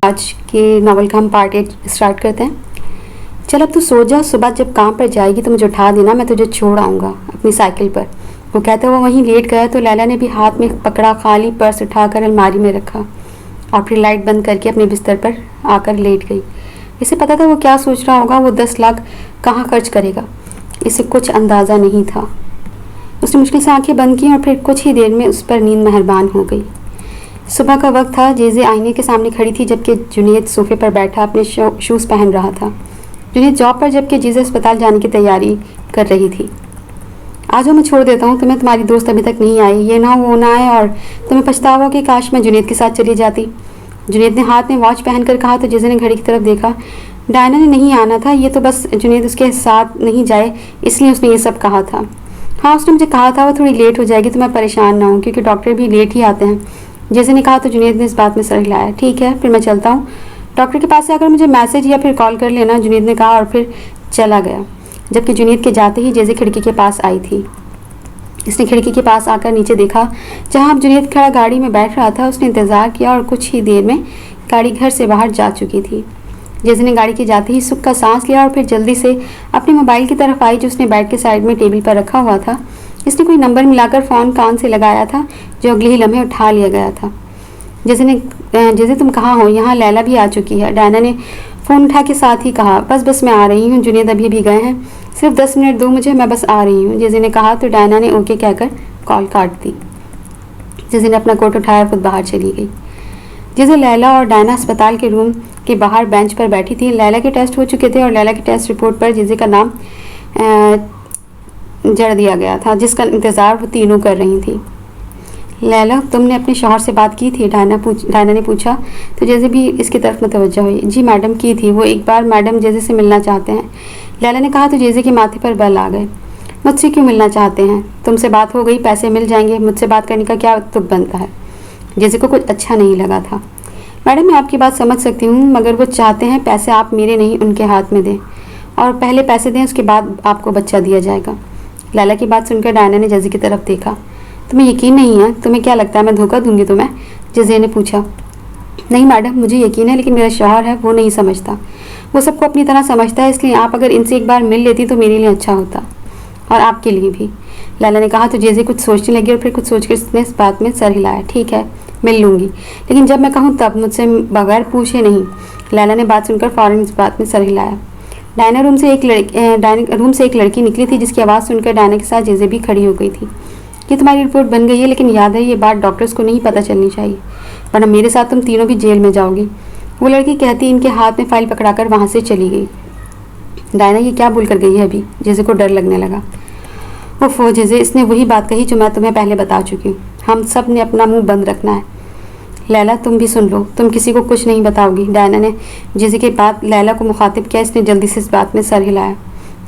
आज के नावल का हम पार्ट 8 स्टार्ट करते हैं। चल अब तू सो जा, सुबह जब काम पर जाएगी तो मुझे उठा देना, मैं तुझे छोड़ आऊँगा अपनी साइकिल पर। वो कहते हुए वहीं लेट गया तो लैला ने भी हाथ में पकड़ा खाली पर्स उठाकर अलमारी में रखा और फिर लाइट बंद करके अपने बिस्तर पर आकर लेट गई। इसे पता था वो क्या सोच रहा होगा, वो 10 लाख कहाँ खर्च करेगा, इसे कुछ अंदाज़ा नहीं था। उसने मुश्किल से आंखें बंद की और फिर कुछ ही देर में उस पर नींद मेहरबान हो गई। सुबह का वक्त था। जेजे आईने के सामने खड़ी थी जबकि जुनेद सोफे पर बैठा अपने शूज़ पहन रहा था। जुनेद जॉब पर जबकि जेजे अस्पताल जाने की तैयारी कर रही थी। आज मैं छोड़ देता हूँ तुम्हें, तुम्हारी दोस्त अभी तक नहीं आई, ये ना वो ना आए और तुम्हें पछतावा हो कि काश मैं जुनेद के साथ चली जाती। जुनेद ने हाथ में वॉच पहन कर कहा तो जेजे ने घड़ी की तरफ देखा। डायना ने नहीं आना था, ये तो बस जुनेद उसके साथ नहीं जाए इसलिए उसने ये सब कहा था। हाँ, उसने मुझे कहा था वो थोड़ी लेट हो जाएगी तो मैं परेशान ना हूँ क्योंकि डॉक्टर भी लेट ही आते हैं। जैसे ने कहा तो जुनेद ने इस बात में सर हिलाया। ठीक है, फिर मैं चलता हूँ, डॉक्टर के पास से आकर मुझे मैसेज या फिर कॉल कर लेना, जुनेद ने कहा और फिर चला गया। जबकि जुनेद के जाते ही जैसे खिड़की के पास आई थी। इसने खिड़की के पास आकर नीचे देखा जहाँ अब जुनेद खड़ा गाड़ी में बैठ रहा था। उसने इंतज़ार किया और कुछ ही देर में गाड़ी घर से बाहर जा चुकी थी। जैसे ने गाड़ी के जाते ही सुख का सांस लिया और फिर जल्दी से अपने मोबाइल की तरफ आई जो उसने बेड के साइड में टेबल पर रखा हुआ था। इसने कोई नंबर मिलाकर फ़ोन कान से लगाया था जो अगले ही लम्हे उठा लिया गया था। जैसे तुम कहाँ हो, यहाँ लैला भी आ चुकी है, डायना ने फ़ोन उठा के साथ ही कहा। बस मैं आ रही हूँ, जुनेद अभी भी गए हैं, सिर्फ 10 मिनट दो मुझे, मैं बस आ रही हूँ, जैसे ने कहा तो डायना ने ओके कहकर कॉल काट दी। जैसे ने अपना कोट उठाया खुद बाहर चली गई। जैसे लैला और डायना अस्पताल के रूम के बाहर बेंच पर बैठी थी। लैला के टेस्ट हो चुके थे और लैला के टेस्ट रिपोर्ट पर जैसे का नाम जड़ दिया गया था जिसका इंतज़ार वो तीनों कर रही थी। लैला, तुमने अपने शौहर से बात की थी? डायना ने पूछा तो जैसे भी इसकी तरफ मुतवज्जह हुई। जी मैडम, की थी, वो एक बार मैडम जैसे से मिलना चाहते हैं, लैला ने कहा तो जैसे के माथे पर बल आ गए। मुझसे क्यों मिलना चाहते हैं? तुमसे बात हो गई, पैसे मिल जाएंगे, मुझसे बात करने का क्या तुक बनता है? जैसे को कुछ अच्छा नहीं लगा था। मैडम, मैं आपकी बात समझ सकती हूँ मगर वो चाहते हैं पैसे आप मेरे नहीं उनके हाथ में दें और पहले पैसे दें उसके बाद आपको बच्चा दिया जाएगा। लैला की बात सुनकर डायना ने जज़ी की तरफ देखा। तुम्हें यकीन नहीं है? तुम्हें क्या लगता है मैं धोखा दूंगी तुम्हें? जज़ी ने पूछा। नहीं मैडम, मुझे यकीन है लेकिन मेरा शौहर है वो नहीं समझता, वो सबको अपनी तरह समझता है, इसलिए आप अगर इनसे एक बार मिल लेती तो मेरे लिए अच्छा होता और आपके लिए भी। लैला ने कहा तो जैसे कुछ सोचने लगी और फिर कुछ सोचकर उसने इस बात में सर हिलाया। ठीक है, मिल लूँगी लेकिन जब मैं कहूँ तब, मुझसे बगैर पूछे नहीं। लैला ने बात सुनकर फ़ौरन इस बात में सर हिलाया। डायना रूम से एक लड़की निकली थी जिसकी आवाज़ सुनकर डायना के साथ जेजे भी खड़ी हो गई थी। ये तुम्हारी रिपोर्ट बन गई है लेकिन याद है ये बात डॉक्टर्स को नहीं पता चलनी चाहिए वरना मेरे साथ तुम तीनों भी जेल में जाओगी, वो लड़की कहती इनके हाथ में फाइल पकड़ाकर वहाँ से चली गई। डायना ये क्या भूल कर गई है अभी? जेजे को डर लगने लगा। ओफो जेजे, इसने वही बात कही जो मैं तुम्हें पहले बता चुकी हूँ, हम सब ने अपना मुँह बंद रखना है। लैला तुम भी सुन लो, तुम किसी को कुछ नहीं बताओगी। डायना ने जैसे के बाद लैला को मुखातिब किया। इसने जल्दी से इस बात में सर हिलाया।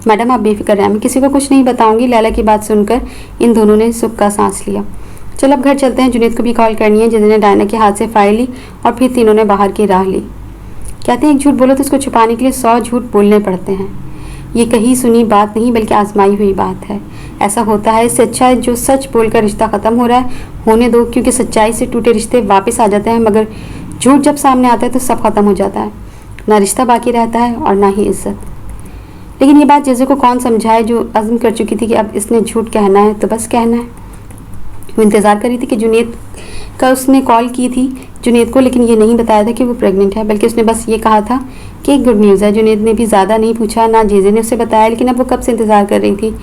मैडम आप बेफिक्र रहें, मैं किसी को कुछ नहीं बताऊंगी। लैला की बात सुनकर इन दोनों ने सुख का सांस लिया। चलो अब घर चलते हैं, जुनेद को भी कॉल करनी है। जिसने डायना के हाथ से फाइल ली और फिर तीनों ने बाहर की राह ली। कहते हैं एक झूठ बोलो तो उसको छुपाने के लिए 100 झूठ बोलने पड़ते हैं। ये कही सुनी बात नहीं बल्कि आजमाई हुई बात है। ऐसा होता है, इससे अच्छा है जो सच बोलकर रिश्ता ख़त्म हो रहा है होने दो, क्योंकि सच्चाई से टूटे रिश्ते वापस आ जाते हैं मगर झूठ जब सामने आता है तो सब खत्म हो जाता है, ना रिश्ता बाकी रहता है और ना ही इज्जत। लेकिन ये बात जैसे को कौन समझाए जो अज़्म कर चुकी थी कि अब इसने झूठ कहना है तो बस कहना है। वो इंतज़ार कर रही थी कि जुनेद का उसने कॉल की थी जुनेद को, लेकिन ये नहीं बताया था कि वो प्रेग्नेंट है, बल्कि उसने बस ये कहा था कि एक गुड न्यूज़ है। जुनेद ने भी ज़्यादा नहीं पूछा, ना जेजे ने उसे बताया, लेकिन अब वो कब से इंतज़ार कर रही थी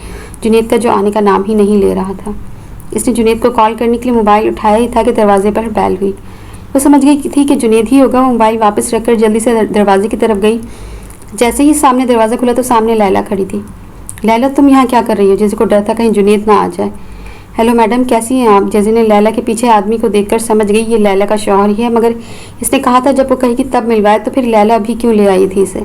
जुनेद का जो आने का नाम ही नहीं ले रहा था। इसने जुनेद को कॉल करने के लिए मोबाइल उठाया ही था कि दरवाजे पर बैल हुई। वो समझ गई थी कि जुनेद ही होगा। वो मोबाइल वापस रखकर जल्दी से दरवाजे की तरफ गई। जैसे ही सामने दरवाज़ा खुला तो सामने लैला खड़ी थी। लैला तुम यहाँ क्या कर रही हो? जैसे को डर था कहीं जुनेद ना आ जाए। हेलो मैडम, कैसी हैं आप? जैसे ने लैला के पीछे आदमी को देखकर समझ गई ये लैला का शौहर ही है, मगर इसने कहा था जब वो कहेगी तब मिलवाए, तो फिर लैला अभी क्यों ले आई थी इसे?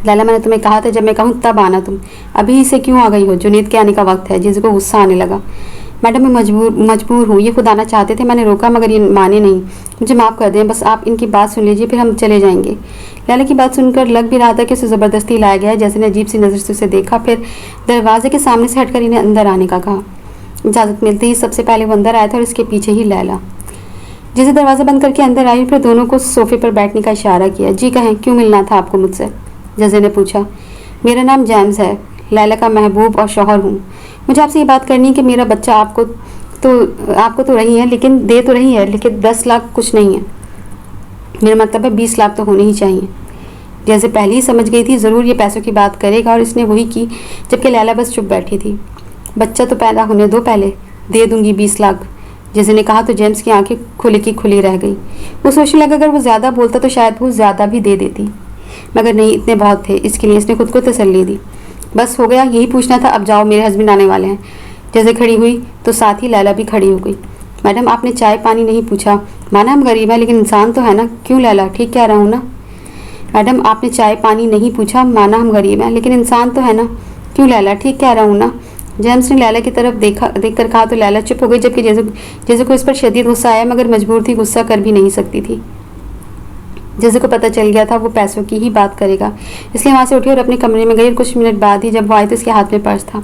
लैला मैंने तुम्हें कहा था जब मैं कहूँ तब आना, तुम अभी इसे क्यों आ गई हो? जुनेद के आने का वक्त है। जैसे को गुस्सा आने लगा। मैडम मैं मजबूर हूँ, ये खुद आना चाहते थे, मैंने रोका मगर ये माने नहीं, मुझे माफ़ कर दें, बस आप इनकी बात सुन लीजिए फिर हम चले जाएंगे। लैला की बात सुनकर लग भी रहा था कि उसे ज़बरदस्ती लाया गया है। जैसे ने अजीब सी नज़र से उसे देखा, फिर दरवाजे के सामने से हटकर इन्हें अंदर आने का कहा। इजाज़त मिलते ही सबसे पहले वो अंदर आया था और इसके पीछे ही लैला। जैसे दरवाज़ा बंद करके अंदर आई, फिर दोनों को सोफे पर बैठने का इशारा किया। जी कहें, क्यों मिलना था आपको मुझसे? जजे ने पूछा। मेरा नाम जेम्स है, लैला का महबूब और शौहर हूँ। मुझे आपसे ये बात करनी है कि मेरा बच्चा आपको तो रही है, लेकिन दे तो रही है, लेकिन 10 लाख कुछ नहीं है। मेरा मतलब है 20 लाख तो होने ही चाहिए। जैसे पहले ही समझ गई थी ज़रूर ये पैसों की बात करेगा, और इसने वही की, जबकि लैला बस चुप बैठी थी। बच्चा तो पैदा होने दो पहले, दे दूंगी 20 लाख, जैसे ने कहा तो जेम्स की आंखें खुली की खुली रह गई। वो सोचने लगा अगर वो ज़्यादा बोलता तो शायद वो ज़्यादा भी दे देती, मगर नहीं, इतने बहुत थे। इसके लिए इसने खुद को तसल्ली दी। बस हो गया, यही पूछना था, अब जाओ, मेरे हस्बैंड आने वाले हैं। जैसे खड़ी हुई तो साथ ही लैला भी खड़ी हो गई। मैडम, आपने चाय पानी नहीं पूछा। माना हम गरीब हैं, लेकिन इंसान तो है ना। क्यों लैला, ठीक कह रहा हूँ ना? मैडम, आपने चाय पानी नहीं पूछा। माना हम गरीब हैं, लेकिन इंसान तो है ना। क्यों लैला, ठीक कह रहा हूँ ना? जेम्स ने लैला की तरफ देखकर कहा तो लैला चुप हो गई, जबकि जैसे को इस पर शदीद गुस्सा आया, मगर मजबूर थी, गुस्सा कर भी नहीं सकती थी। जैसे को पता चल गया था वो पैसों की ही बात करेगा, इसलिए वहाँ से उठी और अपने कमरे में गई। और कुछ मिनट बाद ही जब वो आई तो उसके हाथ में पर्स था।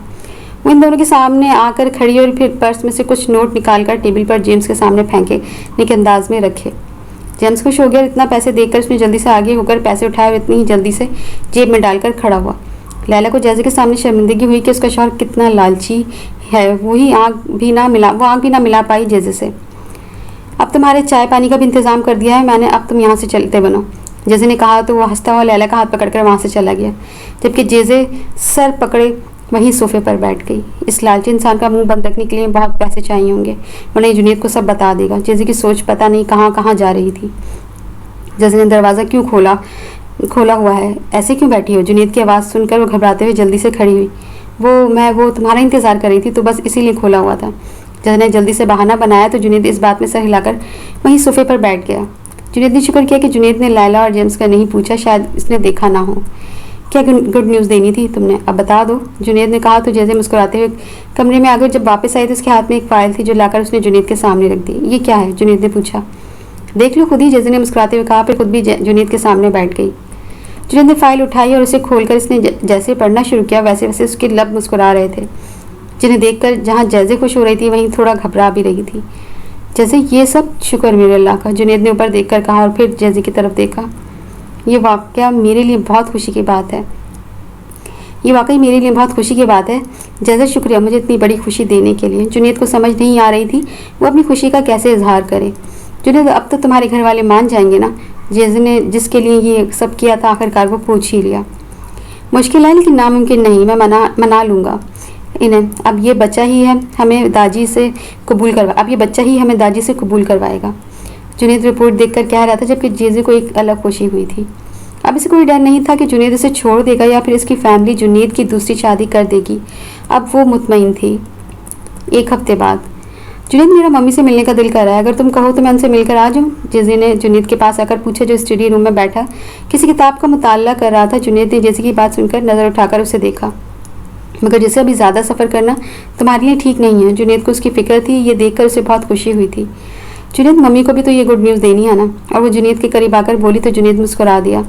वो इन दोनों के सामने आकर खड़ी और फिर पर्स में से कुछ नोट निकालकर टेबल पर जेम्स के सामने फेंके, नेक अंदाज में रखे। जेम्स खुश हो गया। इतना पैसे देखकर उसने जल्दी से आगे होकर पैसे उठाए और इतनी ही जल्दी से जेब में डालकर खड़ा हुआ। लैला को जैसे के सामने शर्मिंदगी हुई कि उसका शौहर कितना लालची है। वो आँख भी ना मिला पाई जैसे से। अब तुम्हारे चाय पानी का भी इंतज़ाम कर दिया है मैंने, अब तुम यहाँ से चलते बनो, जैसे ने कहा तो वो हंसता हुआ लैला का हाथ पकड़कर वहाँ से चला गया, जबकि जेजे सर पकड़े वहीं सोफे पर बैठ गई। इस लालची इंसान का मुंह बंद रखने के लिए बहुत पैसे चाहिए होंगे, वरना जुनैद को सब बता देगा। जेजे की सोच पता नहीं कहाँ कहाँ जा रही थी। जेजे ने दरवाज़ा क्यों खोला हुआ है, ऐसे क्यों बैठी हो? जुनैद की आवाज़ सुनकर वो घबराते हुए जल्दी से खड़ी हुई। वो तुम्हारा इंतज़ार कर रही थी, तो बस इसीलिए खोला हुआ था। जेजे ने जल्दी से बहाना बनाया तो जुनैद इस बात में सर हिलाकर वहीं सोफे पर बैठ गया। जुनैद ने शुक्र किया कि जुनैद ने लैला और जेम्स का नहीं पूछा, शायद इसने देखा ना हो। क्या गुड न्यूज़ देनी थी तुमने, अब बता दो, जुनैद ने कहा तो जैसे मुस्कुराते हुए कमरे में आ गए। जब वापस आई तो उसके हाथ में एक फाइल थी जो लाकर उसने जुनैद के सामने रख दी। ये क्या है, जुनैद ने पूछा। देख लो खुद ही, जैसे ने मुस्कुराते हुए कहा, फिर खुद भी जुनैद के सामने बैठ गई। जुनैद ने फाइल उठाई और उसे खोलकर इसने जैसे पढ़ना शुरू किया, वैसे वैसे उसके लब मुस्कुरा रहे थे, जिन्हें देखकर जहाँ जैसे खुश हो रही थी वहीं थोड़ा घबरा भी रही थी। जैसे ये सब शुक्र मेरे अल्लाह का, जुनैद ने ऊपर देखकर कहा और फिर जैसे की तरफ देखा। ये वाकया मेरे लिए बहुत खुशी की बात है। ये वाकई मेरे लिए बहुत खुशी की बात है। जैसे शुक्रिया मुझे इतनी बड़ी खुशी देने के लिए। जुनैद को समझ नहीं आ रही थी वो अपनी खुशी का कैसे इजहार करे। जुनैद, अब तो तुम्हारे घर वाले मान जाएंगे ना? जैसे ने जिसके लिए ये सब किया था आखिरकार वो पूछ ही लिया। मुश्किल है लेकिन नामुमकिन नहीं, मैं मना लूँगा इन्हें। अब ये बच्चा ही हमें दादी से कबूल करवाएगा। जुनैद रिपोर्ट देखकर कह रहा था, जबकि जेजे को एक अलग खुशी हुई थी। अब इसे कोई डर नहीं था कि जुनैद इसे छोड़ देगा या फिर इसकी फैमिली जुनैद की दूसरी शादी कर देगी। अब वो मुतमईन थी। एक हफ्ते बाद, जुनैद, मेरा मम्मी से मिलने का दिल कर रहा है, अगर तुम कहो तो मैं उनसे मिलकर आ जाऊँ? जेजे ने जुनैद के पास आकर पूछा, जो स्टडी रूम में बैठा किसी किताब का मुताला कर रहा था। जुनैद ने जेजे की बात सुनकर नज़र उठाकर उसे देखा। मगर जैसे अभी ज़्यादा सफ़र करना तुम्हारे लिए ठीक नहीं है। जुनैद को उसकी फ़िक्र थी, ये देखकर उसे बहुत खुशी हुई थी। जुनैद, मम्मी को भी तो ये गुड न्यूज़ देनी है ना? और वो जुनैद के करीब आकर बोली तो जुनैद मुस्कुरा दिया।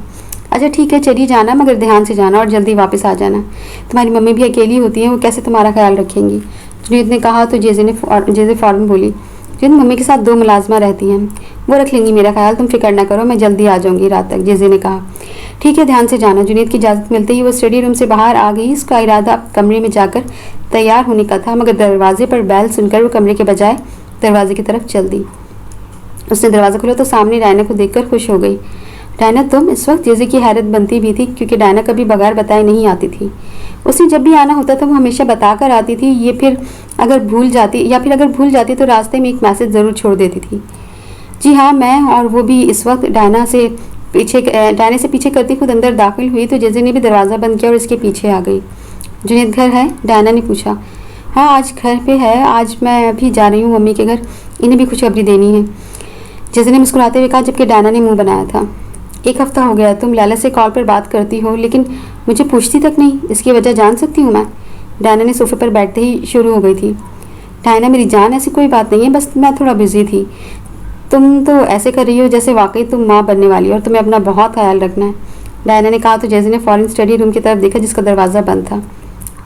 अच्छा ठीक है, चलिए जाना, मगर ध्यान से जाना और जल्दी वापस आ जाना। तुम्हारी मम्मी भी अकेली होती हैं, वो कैसे तुम्हारा ख्याल रखेंगी? जुनैद ने कहा तो जेजे फ़ौरन बोली, जुनैद, मम्मी के साथ 2 मुलाजमा रहती हैं, वो रख लेंगी मेरा ख्याल, तुम फिक्र ना करो, मैं जल्दी आ जाऊँगी रात तक। जेजे ने कहा। ठीक है, ध्यान से जाना। जुनैद की इजाज़त मिलते ही वो स्टडी रूम से बाहर आ गई। उसका इरादा अब कमरे में जाकर तैयार होने का था, मगर दरवाजे पर बैल सुनकर वो कमरे के बजाय दरवाजे की तरफ चल दी। उसने दरवाज़ा खोला तो सामने डायना को देखकर खुश हो गई। डायना तुम? इस वक्त जेजे की हैरत बनती भी थी, क्योंकि डायना कभी बगैर बताए नहीं आती थी। उसने जब भी आना होता था वो हमेशा बता कर आती थी। ये फिर अगर भूल जाती तो रास्ते में एक मैसेज ज़रूर छोड़ देती थी। जी हाँ, मैं और वो भी इस वक्त डायना से पीछे करती खुद अंदर दाखिल हुई तो जेजे ने भी दरवाज़ा बंद किया और इसके पीछे आ गई। जुनैद घर है? डायना ने पूछा। हाँ, आज घर पे है, आज मैं अभी जा रही हूँ मम्मी के घर, इन्हें भी खुशखबरी देनी है, जेजे ने मुस्कुराते हुए कहा, जबकि डायना ने मुँह बनाया था। 1 हफ्ता हो गया तुम लैला से कॉल पर बात करती हो, लेकिन मुझे पूछती तक नहीं, इसकी वजह जान सकती हूँ मैं? डायना ने सोफे पर बैठते ही शुरू हो गई थी। डायना मेरी जान, ऐसी कोई बात नहीं है, बस मैं थोड़ा बिजी थी। तुम तो ऐसे कर रही हो जैसे वाकई तुम माँ बनने वाली हो, और तुम्हें अपना बहुत ख्याल रखना है, डायना ने कहा तो जेजे ने फ़ौरन स्टडी रूम की तरफ देखा जिसका दरवाज़ा बंद था।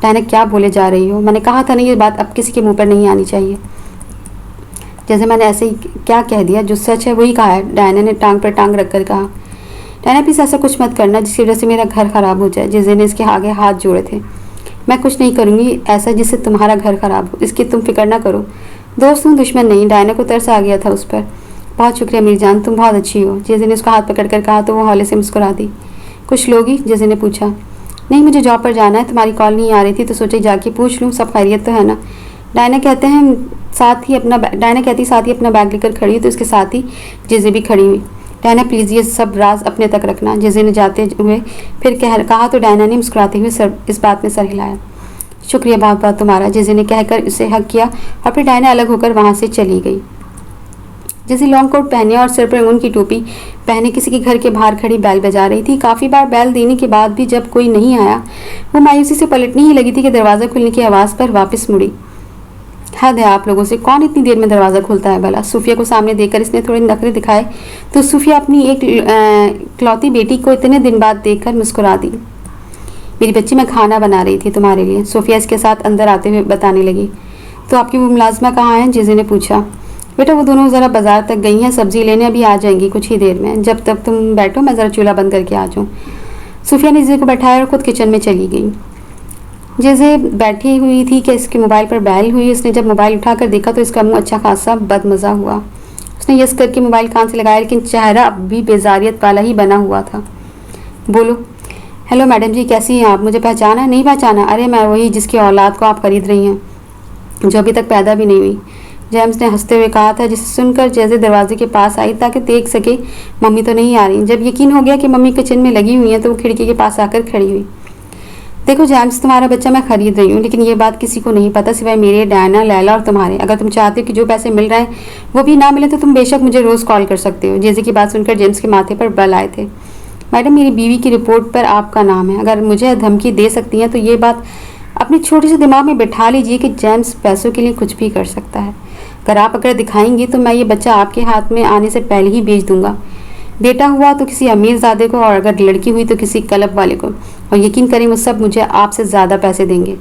डायना, क्या बोले जा रही हो? मैंने कहा था ना ये बात अब किसी के मुँह पर नहीं आनी चाहिए। जैसे मैंने ऐसे ही क्या कह दिया, जो सच है वही कहा है, डायना ने टांग पर टांग रखकर कहा। डायना प्लीज ऐसा कुछ मत करना जिसकी वजह से मेरा घर खराब हो जाए। जेजे ने इसके आगे हाथ जोड़े थे। मैं कुछ नहीं करूँगी ऐसा जिससे तुम्हारा घर खराब हो, इसकी तुम फिक्र ना करो। दोस्त हूँ, दुश्मन नहीं। डायना को तरस आ गया था उस पर। बहुत शुक्रिया मेरी जान, तुम बहुत अच्छी हो, जेजे ने उसका हाथ पकड़ कर कहा तो वो हौले से मुस्कुरा दी। कुछ लोगी? जेजे ने पूछा। नहीं, मुझे जॉब पर जाना है, तुम्हारी कॉल नहीं आ रही थी तो सोचे जाके पूछ लूँ सब खैरियत तो है ना। डायना कहती साथ ही अपना बैग लेकर खड़ी हुई तो उसके साथ ही जेजे भी खड़ी हुई। डायना प्लीज़ ये सब राज अपने तक रखना, जेजे ने जाते हुए फिर कहा तो डायना ने मुस्कुराते हुए इस बात में सर हिलाया। शुक्रिया बहुत बहुत तुम्हारा, जेजे ने कहकर उसे हक किया और फिर डायना अलग होकर वहाँ से चली गई। जैसे लॉन्ग कोट पहने और सिर पर ऊन की टोपी पहने किसी के घर के बाहर खड़ी बैल बजा रही थी। काफ़ी बार बैल देने के बाद भी जब कोई नहीं आया वो मायूसी से पलटने ही लगी थी कि दरवाज़ा खुलने की आवाज़ पर वापस मुड़ी। हद है आप लोगों से, कौन इतनी देर में दरवाज़ा खुलता है भला। सूफिया को सामने देखकर इसने थोड़े नखरे दिखाए तो सूफिया अपनी एक इकलौती बेटी को इतने दिन बाद देखकर मुस्कुरा दी। मेरी बच्ची, मैं खाना बना रही थी तुम्हारे लिए, सूफिया इसके साथ अंदर आते हुए बताने लगी। तो आपकी वो मुलाजमा कहाँ है? जेजे ने पूछा। बेटा वो दोनों ज़रा बाजार तक गई हैं सब्जी लेने, अभी आ जाएंगी कुछ ही देर में। जब तक तुम बैठो मैं ज़रा चूल्हा बंद करके आ जाऊँ। सूफिया ने जेजे को बैठाया और खुद किचन में चली गई। जेजे बैठी हुई थी कि इसके मोबाइल पर बैल हुई। उसने जब मोबाइल उठाकर देखा तो इसका मुंह अच्छा खासा बदमज़ा हुआ। उसने यस करके मोबाइल कान से लगाया लेकिन चेहरा अब भी बेजारियत वाला ही बना हुआ था। बोलो। हेलो मैडम जी, कैसी हैं आप? मुझे पहचाना? नहीं पहचाना? अरे मैं वही जिसकी औलाद को आप खरीद रही हैं, जो अभी तक पैदा भी नहीं हुई, जेम्स ने हंसते हुए कहा था, जिसे सुनकर जैसे दरवाजे के पास आई ताकि देख सके मम्मी तो नहीं आ रही। जब यकीन हो गया कि मम्मी किचन में लगी हुई है तो वो खिड़की के पास आकर खड़ी हुई। देखो जेम्स, तुम्हारा बच्चा मैं खरीद रही हूँ, लेकिन ये बात किसी को नहीं पता सिवाय मेरे, डायना, लैला और तुम्हारे। अगर तुम चाहते हो कि जो पैसे मिल रहे हैं वो भी ना मिले तो तुम बेशक मुझे रोज़ कॉल कर सकते हो। जेजे की बात सुनकर जेम्स के माथे पर बल आए थे। मैडम, मेरी बीवी की रिपोर्ट पर आपका नाम है, अगर मुझे धमकी दे सकती हैं तो ये बात अपने छोटे से दिमाग में बिठा लीजिए कि जेम्स पैसों के लिए कुछ भी कर सकता है। अगर आप दिखाएंगी तो मैं ये बच्चा आपके हाथ में आने से पहले ही बेच दूंगा। बेटा हुआ तो किसी अमीरजादे को और अगर लड़की हुई तो किसी क्लब वाले को, और यकीन करें वो सब मुझे आपसे ज़्यादा पैसे देंगे।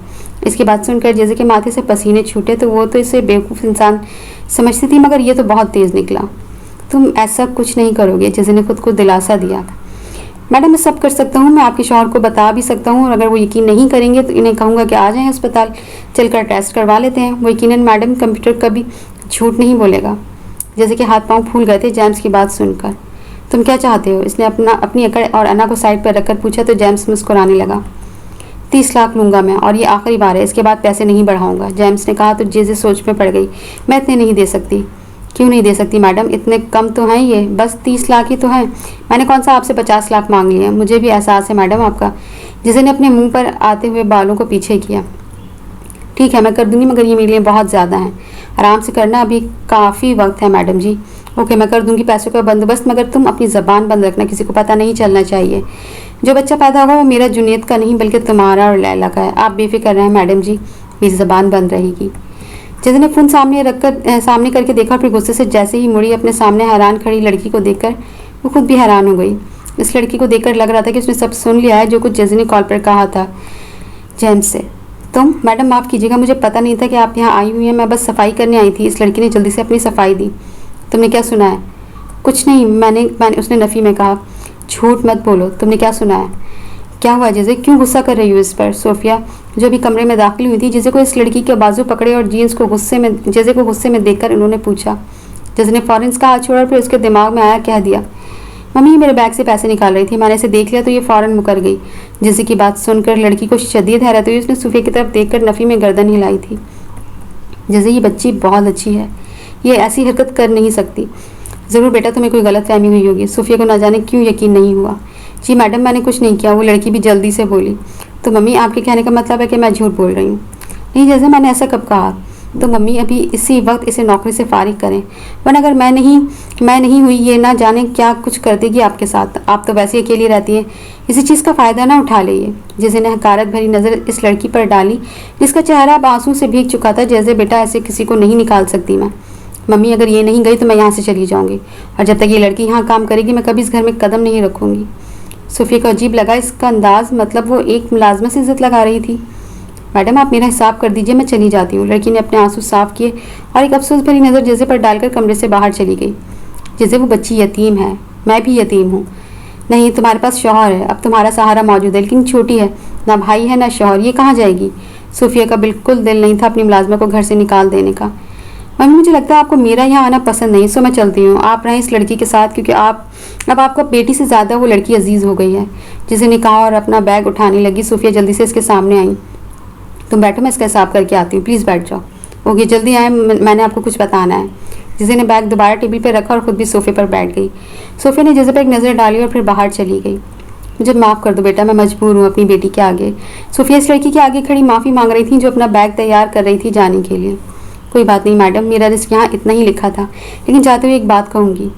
इसकी बात सुनकर जैसे कि माथे से पसीने छूटे तो वो तो इसे बेवकूफ़ इंसान समझती थी, मगर ये तो बहुत तेज़ निकला। तुम ऐसा कुछ नहीं करोगे, जैसे ने खुद को दिलासा दिया। मैडम, मैं सब कर सकता हूँ, मैं आपके शौहर को बता भी सकता हूँ, और अगर वो यकीन नहीं करेंगे तो इन्हें कहूँगा कि आ जाएं अस्पताल, चलकर टेस्ट करवा लेते हैं। वो यकीनन मैडम कंप्यूटर कभी झूठ नहीं बोलेगा। जैसे कि हाथ पांव फूल गए थे जेम्स की बात सुनकर। तुम क्या चाहते हो? इसने अपनी अकड़ और अन्ना को साइड पर रखकर पूछा तो जेम्स मुस्कुराने लगा। 30 लाख लूँगा मैं, और ये आखिरी बार है, इसके बाद पैसे नहीं बढ़ाऊँगा, जेम्स ने कहा तो जेजे सोच में पड़ गई। मैं इतने नहीं दे सकती। क्यों नहीं दे सकती मैडम? इतने कम तो हैं ये, बस 30 लाख ही तो हैं। मैंने कौन सा आपसे 50 लाख मांग लिए हैं? मुझे भी एहसास है मैडम आपका। जेजे ने अपने मुंह पर आते हुए बालों को पीछे किया। ठीक है, मैं कर दूंगी, मगर ये मेरे लिए बहुत ज़्यादा है। आराम से करना, अभी काफ़ी वक्त है मैडम जी। ओके, मैं कर दूंगी पैसों का बंदोबस्त, मगर तुम अपनी ज़बान बंद रखना, किसी को पता नहीं चलना चाहिए। जो बच्चा पैदा होगा वो मेरा जुनेद का नहीं बल्कि तुम्हारा और लैला का है। आप बेफिक्र रहें मैडम जी, मेरी ज़बान बंद रहेगी। जैसे ने फ़ोन सामने करके देखा, फिर गुस्से से जैसे ही मुड़ी अपने सामने हैरान खड़ी लड़की को देखकर वो खुद भी हैरान हो गई। इस लड़की को देखकर लग रहा था कि उसने सब सुन लिया है जो कुछ जैसे ने कॉल पर कहा था जेम्स से। तुम? मैडम माफ़ कीजिएगा, मुझे पता नहीं था कि आप यहाँ आई हुई हैं, मैं बस सफाई करने आई थी। इस लड़की ने जल्दी से अपनी सफाई दी। तुमने क्या सुना है? कुछ नहीं, मैंने उसने नफ़ी में कहा। झूठ मत बोलो, तुमने क्या सुना है? क्या हुआ जैसे, क्यों गुस्सा कर रही हो इस पर? सोफिया जो भी कमरे में दाखिल हुई थी, जैसे को इस लड़की के बाजू पकड़े और जीन्स को गुस्से में देखकर उन्होंने पूछा। जैसे ने फ़ौरन इसका हाथ छोड़ा, फिर उसके दिमाग में आया, कह दिया, मम्मी मेरे बैग से पैसे निकाल रही थी, मैंने इसे देख लिया तो ये फ़ौरन मुकर गई। जैसे की बात सुनकर लड़की को शदीद हैरत हुई। उसने सोफिया की तरफ देखकर नफ़ी में गर्दन हिलाई थी। जैसे ये बच्ची बहुत अच्छी है, ये ऐसी हरकत कर नहीं सकती। ज़रूर बेटा, तुम्हें कोई गलत फहमी हुई होगी। सोफिया को न जाने क्यों यकीन नहीं हुआ। जी मैडम, मैंने कुछ नहीं किया, वो लड़की भी जल्दी से बोली। तो मम्मी, आपके कहने का मतलब है कि मैं झूठ बोल रही हूँ? नहीं जैसे, मैंने ऐसा कब कहा? तो मम्मी अभी इसी वक्त इसे नौकरी से फारिग करें, वरना अगर मैं नहीं हुई ये ना जाने क्या कुछ कर देगी आपके साथ। आप तो वैसे अकेली रहती हैं, इसी चीज़ का फ़ायदा ना उठा लीजिए। जैसे ने हकारत भरी नज़र इस लड़की पर डाली जिसका चेहरा अब आंसू से भीग चुका था। जैसे बेटा, ऐसे किसी को नहीं निकाल सकती मैं। मम्मी अगर ये नहीं गई तो मैं यहाँ से चली जाऊँगी, और जब तक ये लड़की यहाँ काम करेगी मैं कभी इस घर में कदम नहीं रखूँगी। सोफिया को अजीब लगा इसका अंदाज़, मतलब वो एक मुलाजमा से इज्जत लगा रही थी। मैडम आप मेरा हिसाब कर दीजिए, मैं चली जाती हूँ। लड़की ने अपने आंसू साफ किए और एक अफसोस भरी नज़र जेजे पर डालकर कमरे से बाहर चली गई। जेजे वो बच्ची यतीम है, मैं भी यतीम हूँ। नहीं, तुम्हारे पास शौहर है, अब तुम्हारा सहारा मौजूद है, लेकिन छोटी है, ना भाई है ना शौहर, ये कहाँ जाएगी। सूफिया का बिल्कुल दिल नहीं था अपनी मुलाजमा को घर से निकाल देने का। मम्मी मुझे लगता है आपको मेरा यहाँ आना पसंद नहीं, सो मैं चलती हूँ। आप रहें इस लड़की के साथ, क्योंकि अब आपको बेटी से ज़्यादा वो लड़की अजीज़ हो गई है। जिसे ने कहा और अपना बैग उठाने लगी। सूफिया जल्दी से इसके सामने आई। तुम बैठो, मैं इसका हिसाब करके आती हूँ, प्लीज़ बैठ जाओ। ओके, जल्दी आए, मैंने आपको कुछ बताना है। जिसे ने बैग दोबारा टेबल पर रखा और खुद भी सोफे पर बैठ गई। सोफिया ने जिसे पर एक नज़र डाली और फिर बाहर चली गई। मुझे माफ़ कर दो बेटा, मैं मजबूर हूँ अपनी बेटी के आगे। सोफिया इस लड़की के आगे खड़ी माफ़ी मांग रही थी जो अपना बैग तैयार कर रही थी जाने के लिए। कोई बात नहीं मैडम, मेरा रिस्क यहाँ इतना ही लिखा था, लेकिन जाते हुए एक बात कहूँगी,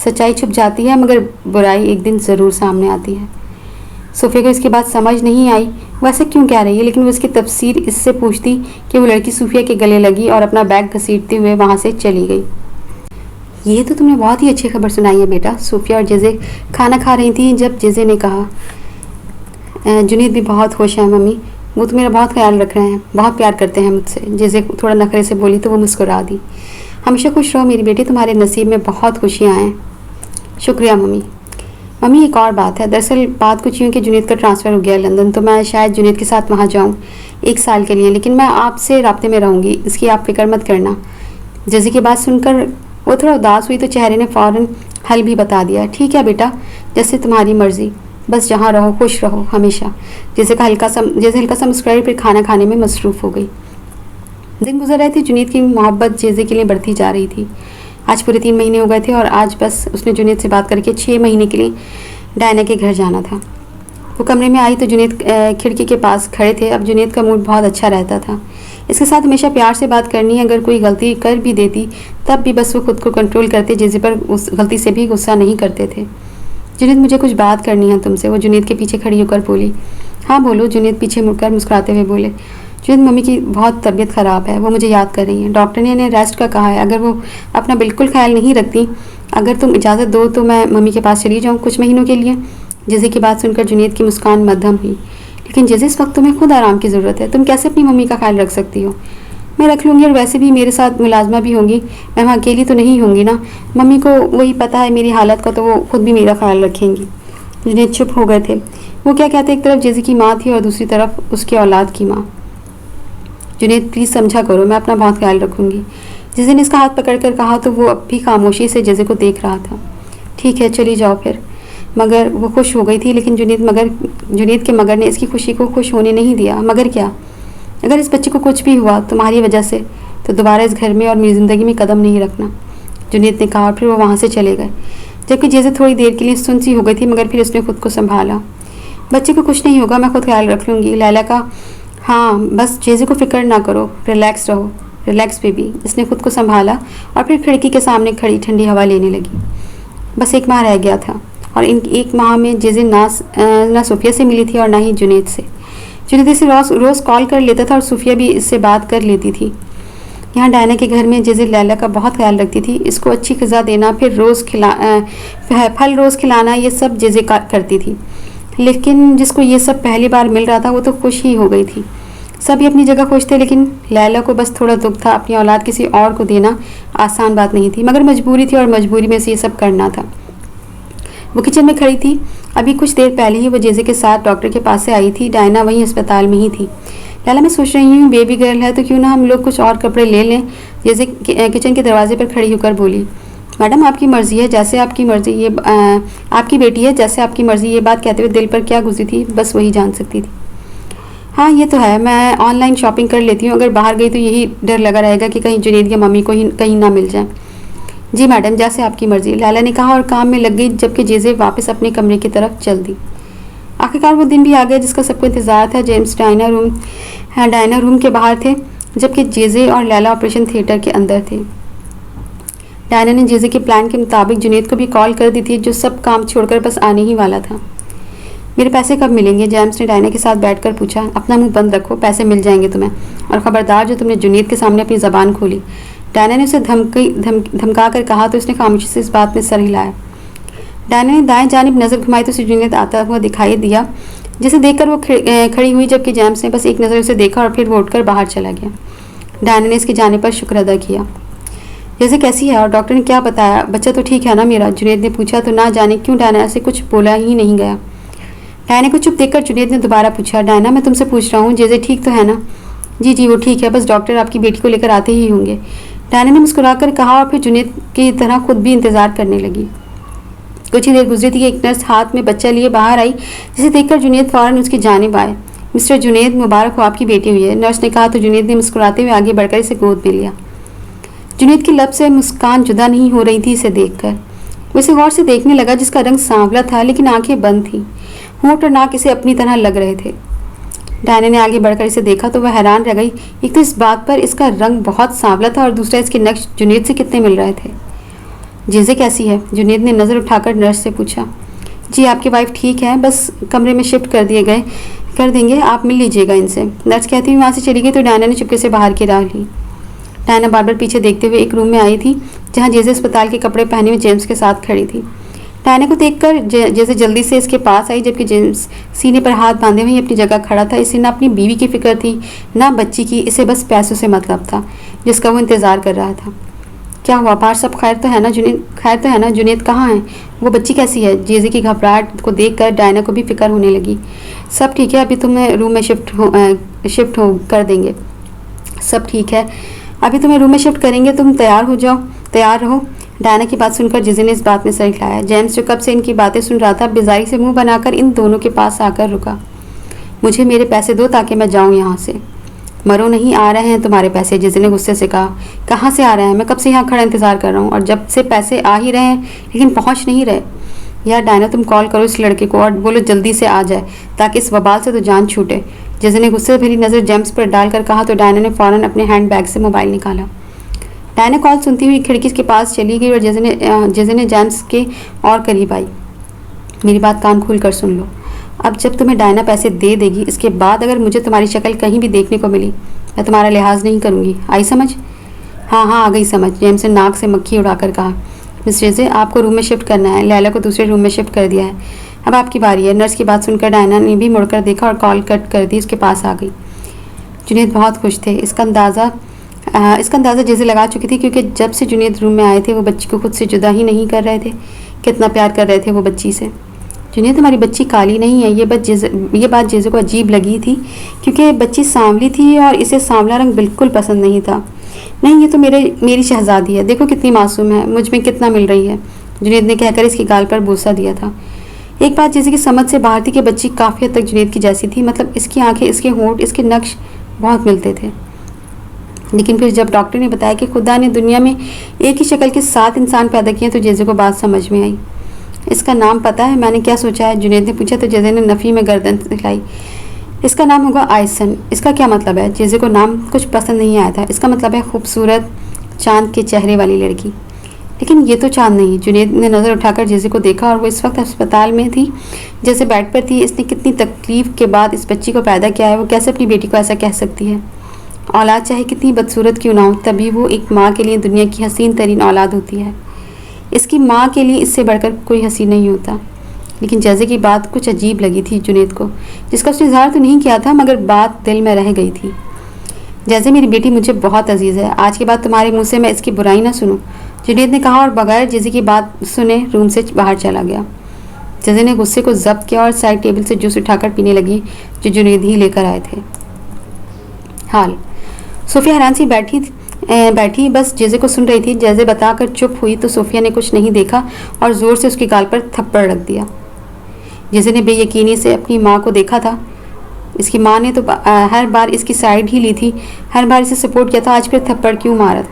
सच्चाई छुप जाती है मगर बुराई एक दिन ज़रूर सामने आती है। सोफिया को इसकी बात समझ नहीं आई, वैसे क्यों कह रही है, लेकिन वो इसकी तफसीर इससे पूछती कि वो लड़की सूफिया के गले लगी और अपना बैग घसीटते हुए वहाँ से चली गई। ये तो तुमने बहुत ही अच्छी खबर सुनाई है बेटा। सूफिया और जेजे खाना खा रही थी जब जेजे ने कहा, जुनीद भी बहुत खुश है मम्मी, वो तो मेरा बहुत ख्याल रख रहे हैं, बहुत प्यार करते हैं मुझसे। जेजे थोड़ा नखरे से बोली तो वो मुस्कुरा दी। हमेशा खुश रहो मेरी बेटी, तुम्हारे नसीब में बहुत खुशियाँ आएँ। शुक्रिया मम्मी। मम्मी एक और बात है, दरअसल बात कुछ यूँ कि जुनीद का ट्रांसफ़र हो गया लंदन, तो मैं शायद जुनीद के साथ वहाँ जाऊँ 1 साल के लिए, लेकिन मैं आपसे राब्ते में रहूँगी, इसकी आप फिक्र मत करना। जेजे की बात सुनकर वो थोड़ा उदास हुई तो चेहरे ने फ़ौरन हल भी बता दिया। ठीक है बेटा, जैसे तुम्हारी मर्ज़ी, बस जहाँ रहो खुश रहो हमेशा। जैसे हल्का सा मुस्कुराई फिर खाना खाने में मसरूफ़ हो गई। दिन गुजर रहे थे, जुनीद की मोहब्बत जेजे के लिए बढ़ती जा रही थी। आज पूरे 3 महीने हो गए थे और आज बस उसने जुनीद से बात करके 6 महीने के लिए डायना के घर जाना था। वो कमरे में आई तो जुनीद खिड़की के पास खड़े थे। अब जुनीद का मूड बहुत अच्छा रहता था। इसके साथ हमेशा प्यार से बात करनी, अगर कोई गलती कर भी देती तब भी बस वो खुद को कंट्रोल करते, जेजे पर उस गलती से भी गुस्सा नहीं करते थे। जुनीद मुझे कुछ बात करनी है तुमसे, वो जुनीद के पीछे खड़ी होकर बोली। हाँ बोलो, जुनीद पीछे मुड़कर मुस्कुराते हुए बोले। जुनीद मम्मी की बहुत तबीयत ख़राब है, वो मुझे याद कर रही हैं, डॉक्टर ने इन्हें रेस्ट का कहा है। अगर वो अपना बिल्कुल ख्याल नहीं रखती, अगर तुम इजाज़त दो तो मैं मम्मी के पास चली जाऊँ कुछ महीनों के लिए। जेजे की बात सुनकर जुनीद की मुस्कान मध्यम हुई। लेकिन जेजे इस वक्त तुम्हें खुद आराम की ज़रूरत है, तुम कैसे अपनी मम्मी का ख्याल रख सकती हो। मैं रख लूँगी, और वैसे भी मेरे साथ मुलाजमा भी होंगी, मैं वहाँ अकेली तो नहीं होंगी ना। मम्मी को वही पता है मेरी हालत का, तो वो खुद भी मेरा ख्याल रखेंगी। जुनीद चुप हो गए थे। वो क्या कहते, एक तरफ जेजे की माँ थी और दूसरी तरफ उसकी औलाद की माँ। जुनीद प्लीज़ समझा करो, मैं अपना बहुत ख्याल रखूँगी। जेजे ने इसका हाथ पकड़कर कहा तो वो अब भी खामोशी से जेजे को देख रहा था। ठीक है, चली जाओ फिर। मगर वो खुश हो गई थी, लेकिन जुनीद के मगर ने इसकी खुशी को खुश होने नहीं दिया। मगर क्या, अगर इस बच्चे को कुछ भी हुआ तुम्हारी वजह से, तो दोबारा इस घर में और मेरी ज़िंदगी में कदम नहीं रखना, जुनीद ने कहा। और फिर वो वहाँ से चले गए। जबकि जेजे थोड़ी देर के लिए सुन सी हो गई थी, मगर फिर उसने खुद को संभाला। बच्चे को कुछ नहीं होगा, मैं खुद ख्याल रख लूँगी। लैला का हाँ, बस जेजे को फिक्र ना करो, रिलैक्स रहो, रिलैक्स बेबी। इसने खुद को संभाला और फिर खिड़की के सामने खड़ी ठंडी हवा लेने लगी। बस 1 माह रह गया था और इन 1 माह में जेजे ना सूफिया से मिली थी और ना ही जुनीद से। जुनीद इसे रोज़ कॉल कर लेता था और सूफिया भी इससे बात कर लेती थी। यहाँ डायना के घर में जेजे लैला का बहुत ख्याल रखती थी। इसको अच्छी ग़िज़ा देना, फिर फल रोज़ खिलाना, ये सब जेजे करती थी। लेकिन जिसको ये सब पहली बार मिल रहा था वो तो खुश ही हो गई थी। सभी अपनी जगह खुश थे, लेकिन लैला को बस थोड़ा दुख था। अपनी औलाद किसी और को देना आसान बात नहीं थी, मगर मजबूरी थी और मजबूरी में से ये सब करना था। वो किचन में खड़ी थी। अभी कुछ देर पहले ही वो जेजे के साथ डॉक्टर के पास से आई थी। डायना वहीं अस्पताल में ही थी। लैला मैं सोच रही हूँ बेबी गर्ल है तो क्यों ना हम लोग कुछ और कपड़े ले लें। जेजे किचन के दरवाजे पर खड़ी होकर बोली। मैडम आपकी मर्ज़ी है, जैसे आपकी मर्ज़ी, ये आपकी बेटी है, जैसे आपकी मर्ज़ी। ये बात कहते हुए दिल पर क्या गुजरी थी बस वही जान सकती थी। हाँ ये तो है, मैं ऑनलाइन शॉपिंग कर लेती हूँ। अगर बाहर गई तो यही डर लगा रहेगा कि कहीं जुनीद या मम्मी को ही कहीं ना मिल जाए। जी मैडम, जैसे आपकी मर्ज़ी, लैला ने कहा और काम में लग गई, जबकि जेजे वापस अपने कमरे की तरफ चल दी। आखिरकार वो दिन भी आ गया जिसका सबको इंतज़ार था। जेम्स डायना रूम के बाहर थे, जबकि जेजे और लैला ऑपरेशन थिएटर के अंदर थे। डायना ने जेजे के प्लान के मुताबिक जुनीद को भी कॉल कर दी थी, जो सब काम छोड़कर बस आने ही वाला था। मेरे पैसे कब मिलेंगे? जेम्स ने डायना के साथ बैठकर पूछा। अपना मुंह बंद रखो, पैसे मिल जाएंगे तुम्हें, और ख़बरदार जो तुमने जुनीद के सामने अपनी ज़बान खोली। डायना ने उसे धमका कर कहा तो उसने खामोशी से इस बात में सर हिलाया। डायना ने दाएं जानिब नज़र घुमाई तो उसे जुनीद आता हुआ दिखाई दिया। जिसे देखकर वो खड़ी हुई, जबकि जेम्स ने बस एक नज़र उसे देखा और फिर वो उठकर बाहर चला गया। डायना ने इसके जाने पर शुक्र अदा किया। जैसे कैसी है और डॉक्टर ने क्या बताया? बच्चा तो ठीक है ना मेरा? जुनैद ने पूछा। तो ना जाने क्यों डायना से कुछ बोला ही नहीं गया। डायना को चुप देखकर जुनैद ने दोबारा पूछा, डायना मैं तुमसे पूछ रहा हूँ, जैसे ठीक तो है ना? जी जी वो ठीक है, बस डॉक्टर आपकी बेटी को लेकर आते ही होंगे, डायना ने मुस्कुराकर कहा और फिर जुनैद की तरह खुद भी इंतज़ार करने लगी। कुछ ही देर गुजरी थी कि एक नर्स हाथ में बच्चा लिए बाहर आई, जिसे देखकर जुनैद फौरन उसकी जानिब आए। मिस्टर जुनैद, मुबारक हो, आपकी बेटी हुई है, नर्स ने कहा। तो जुनैद ने मुस्कुराते हुए आगे बढ़कर इसे गोद में लिया। जुनैद की लब से मुस्कान जुदा नहीं हो रही थी इसे देखकर। वो इसे गौर से देखने लगा, जिसका रंग सांवला था लेकिन आंखें बंद थीं। होंठ और नाक इसे अपनी तरह लग रहे थे। डायना ने आगे बढ़कर इसे देखा तो वह हैरान रह गई। एक तो इस बात पर इसका रंग बहुत सांवला था और दूसरा इसके नक्श जुनैद से कितने मिल रहे थे। जीजे कैसी है? जुनैद ने नज़र उठाकर नर्स से पूछा। जी आपकी वाइफ ठीक है, बस कमरे में शिफ्ट कर देंगे, आप मिल लीजिएगा इनसे, नर्स कहती हुई वहाँ से चली गई। तो डायना ने चुपके से बाहर की राह ली। डायना बार बार पीछे देखते हुए एक रूम में आई थी, जहाँ जेजे अस्पताल के कपड़े पहने हुए जेम्स के साथ खड़ी थी। डायना को देखकर जैसे जल्दी से इसके पास आई, जबकि जेम्स सीने पर हाथ बांधे हुए अपनी जगह खड़ा था। इसे ना अपनी बीवी की फिक्र थी ना बच्ची की, इसे बस पैसों से मतलब था जिसका वो इंतज़ार कर रहा था। क्या हुआ बाहर, सब खैर तो है ना? जुनैद कहाँ है? वो बच्ची कैसी है? जेजे की घबराहट को देखकर डायना को भी फिक्र होने लगी। सब ठीक है, अभी तुम्हें रूम में शिफ्ट कर देंगे। सब ठीक है, अभी तुम्हें रूम में शिफ्ट करेंगे, तुम तैयार रहो। डायना की बात सुनकर जीजे ने इस बात में सर हिलाया। जेम्स जो कब से इनकी बातें सुन रहा था, बेजारी से मुंह बनाकर इन दोनों के पास आकर रुका। मुझे मेरे पैसे दो ताकि मैं जाऊं यहाँ से। मरो नहीं, आ रहे हैं तुम्हारे पैसे, जीजे ने गुस्से से कहा। कहाँ से आ रहे हैं? मैं कब से यहाँ खड़ा इंतजार कर रहा हूँ और जब से पैसे आ ही रहे हैं लेकिन पहुँच नहीं रहे। यार डायना तुम कॉल करो इस लड़के को और बोलो जल्दी से आ जाए ताकि इस वबाल से तो जान छूटे। जीजे ने गुस्से भरी नज़र जेम्स पर डालकर कहा। तो डायना ने फ़ौरन अपने हैंड बैग से मोबाइल निकाला। डायना कॉल सुनती हुई खिड़की के पास चली गई और जीजे ने जेम्स के और करीब आई। मेरी बात कान खोल कर सुन लो, अब जब तुम्हें डायना पैसे दे देगी, इसके बाद अगर मुझे तुम्हारी शक्ल कहीं भी देखने को मिली, मैं तुम्हारा लिहाज नहीं करूँगी। आई समझ? हाँ हाँ आ गई समझ, जेम्स ने नाक से मक्खी उड़ाकर कहा। मिस जेजे आपको रूम में शिफ्ट करना है, लैला को दूसरे रूम में शिफ्ट कर दिया है, अब आपकी बारी है। नर्स की बात सुनकर डायना ने भी मुड़कर देखा और कॉल कट कर दी, उसके पास आ गई। जुनैद बहुत खुश थे। इसका अंदाज़ा जेजे लगा चुकी थी, क्योंकि जब से जुनैद रूम में आए थे वो बच्ची को खुद से जुदा ही नहीं कर रहे थे। कितना प्यार कर रहे थे वो बच्ची से। जुनैद हमारी बच्ची काली नहीं है, ये बात जेजे को अजीब लगी थी, क्योंकि बच्ची सांवली थी और इसे सांवला रंग बिल्कुल पसंद नहीं था। नहीं, ये तो मेरी शहजादी है, देखो कितनी मासूम है, मुझ में कितना मिल रही है, जुनैद ने कहकर इसके गाल पर बूसा दिया था। एक बात जैसे कि समझ से बाहर थी कि बच्ची काफ़ी हद तक जुनैद की जैसी थी, मतलब इसकी आंखें, इसके होंठ, इसके नक्श बहुत मिलते थे। लेकिन फिर जब डॉक्टर ने बताया कि खुदा ने दुनिया में एक ही शक्ल के 7 इंसान पैदा किए, तो जेजे को बात समझ में आई। इसका नाम पता है मैंने क्या सोचा है? जुनैद ने पूछा। तो जेजे ने नफ़ी में गर्दन हिलाई। इसका नाम होगा आयसन। इसका क्या मतलब है? जेजे को नाम कुछ पसंद नहीं आया था। इसका मतलब है खूबसूरत चांद के चेहरे वाली लड़की। लेकिन ये तो चांद नहीं। जुनैद ने नज़र उठाकर जेजे को देखा और वो इस वक्त अस्पताल में थी, जैसे बेड पर थी। इसने कितनी तकलीफ़ के बाद इस बच्ची को पैदा किया है, वो कैसे अपनी बेटी को ऐसा कह सकती है? औलाद चाहे कितनी बदसूरत क्यों ना हो, तभी वो एक माँ के लिए दुनिया की हसीन तरीन औलाद होती है। इसकी माँ के लिए इससे बढ़कर कोई हसीन नहीं होता। लेकिन जैसे की बात कुछ अजीब लगी थी जुनैद को, जिसका उसने इजहार तो नहीं किया था, मगर बात दिल में रह गई थी। जैसे मेरी बेटी मुझे बहुत अजीज़ है, आज के बाद तुम्हारे मुँह से मैं इसकी बुराई ना सुनूं, जुनैद ने कहा और बगैर जैसे की बात सुने रूम से बाहर चला गया। जैसे ने गुस्से को जब्त किया और साइड टेबल से जूस उठाकर पीने लगी, जो जुनैद ही लेकर आए थे। हाल सोफिया हैरान सी बैठी बस जेजे को सुन रही थी। जेजे बताकर चुप हुई तो सोफिया ने कुछ नहीं देखा और ज़ोर से उसके गाल पर थप्पड़ रख दिया। जेजे ने बेयकीनी से अपनी माँ को देखा था। इसकी माँ ने तो हर बार इसकी साइड ही ली थी, हर बार इसे सपोर्ट किया था, आज फिर थप्पड़ क्यों मारा?